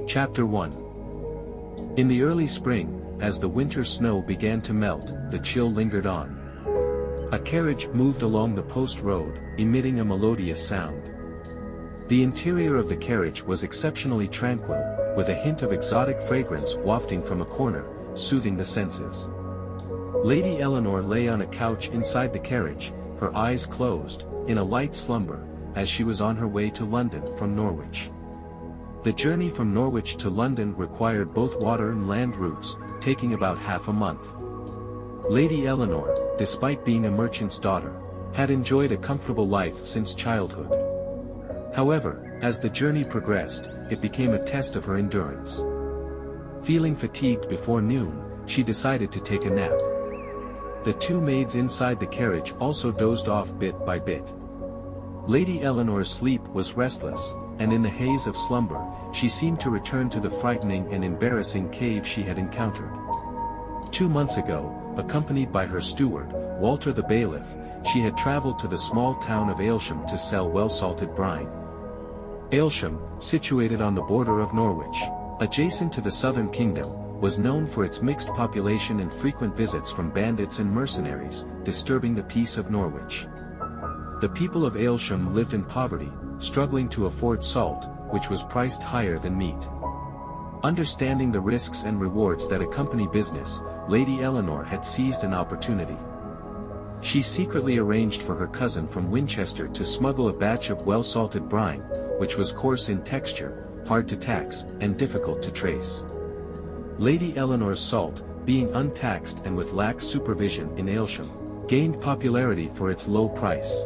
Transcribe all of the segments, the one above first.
Chapter 1. In the early spring, as the winter snow began to melt, the chill lingered on. A carriage moved along the post road, emitting a melodious sound. The interior of the carriage was exceptionally tranquil, with a hint of exotic fragrance wafting from a corner, soothing the senses. Lady Eleanor lay on a couch inside the carriage, her eyes closed, in a light slumber, as she was on her way to London from Norwich. The journey from Norwich to London required both water and land routes, taking about half a month. Lady Eleanor, despite being a merchant's daughter, had enjoyed a comfortable life since childhood. However, as the journey progressed, it became a test of her endurance. Feeling fatigued before noon, she decided to take a nap. The two maids inside the carriage also dozed off bit by bit. Lady Eleanor's sleep was restless, and in the haze of slumber, she seemed to return to the frightening and embarrassing cave she had encountered. 2 months ago, accompanied by her steward, Walter the bailiff, she had traveled to the small town of Aylsham to sell well-salted brine. Aylsham, situated on the border of Norwich, adjacent to the southern kingdom, was known for its mixed population and frequent visits from bandits and mercenaries, disturbing the peace of Norwich. The people of Aylsham lived in poverty, struggling to afford salt, which was priced higher than meat. Understanding the risks and rewards that accompany business, Lady Eleanor had seized an opportunity. She secretly arranged for her cousin from Winchester to smuggle a batch of well-salted brine, which was coarse in texture, hard to tax, and difficult to trace. Lady Eleanor's salt, being untaxed and with lax supervision in Aylsham, gained popularity for its low price.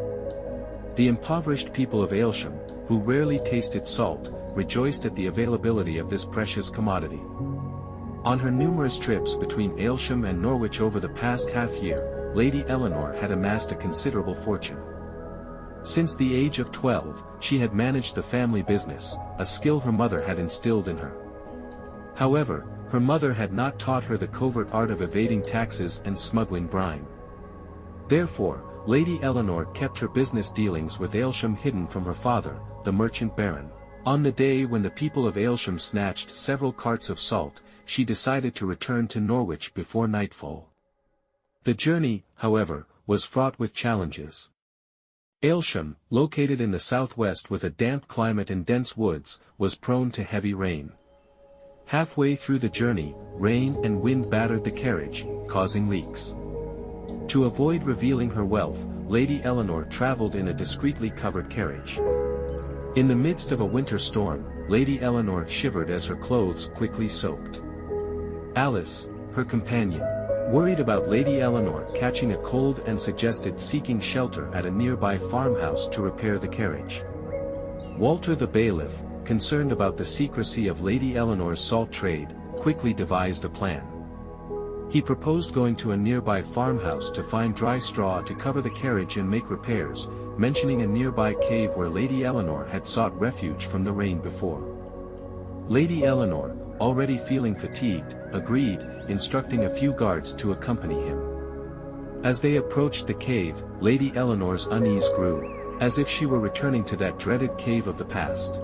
The impoverished people of Aylsham, who rarely tasted salt, rejoiced at the availability of this precious commodity. On her numerous trips between Aylsham and Norwich over the past half-year, Lady Eleanor had amassed a considerable fortune. Since the age of 12, she had managed the family business, a skill her mother had instilled in her. However, her mother had not taught her the covert art of evading taxes and smuggling brine. Therefore, Lady Eleanor kept her business dealings with Aylsham hidden from her father, the merchant baron. On the day when the people of Aylsham snatched several carts of salt, she decided to return to Norwich before nightfall. The journey, however, was fraught with challenges. Aylsham, located in the southwest with a damp climate and dense woods, was prone to heavy rain. Halfway through the journey, rain and wind battered the carriage, causing leaks. To avoid revealing her wealth, Lady Eleanor traveled in a discreetly covered carriage. In the midst of a winter storm, Lady Eleanor shivered as her clothes quickly soaked. Alice, her companion, worried about Lady Eleanor catching a cold and suggested seeking shelter at a nearby farmhouse to repair the carriage. Walter the bailiff, concerned about the secrecy of Lady Eleanor's salt trade, quickly devised a plan. He proposed going to a nearby farmhouse to find dry straw to cover the carriage and make repairs, mentioning a nearby cave where Lady Eleanor had sought refuge from the rain before. Lady Eleanor, already feeling fatigued, agreed, instructing a few guards to accompany him. As they approached the cave, Lady Eleanor's unease grew, as if she were returning to that dreaded cave of the past.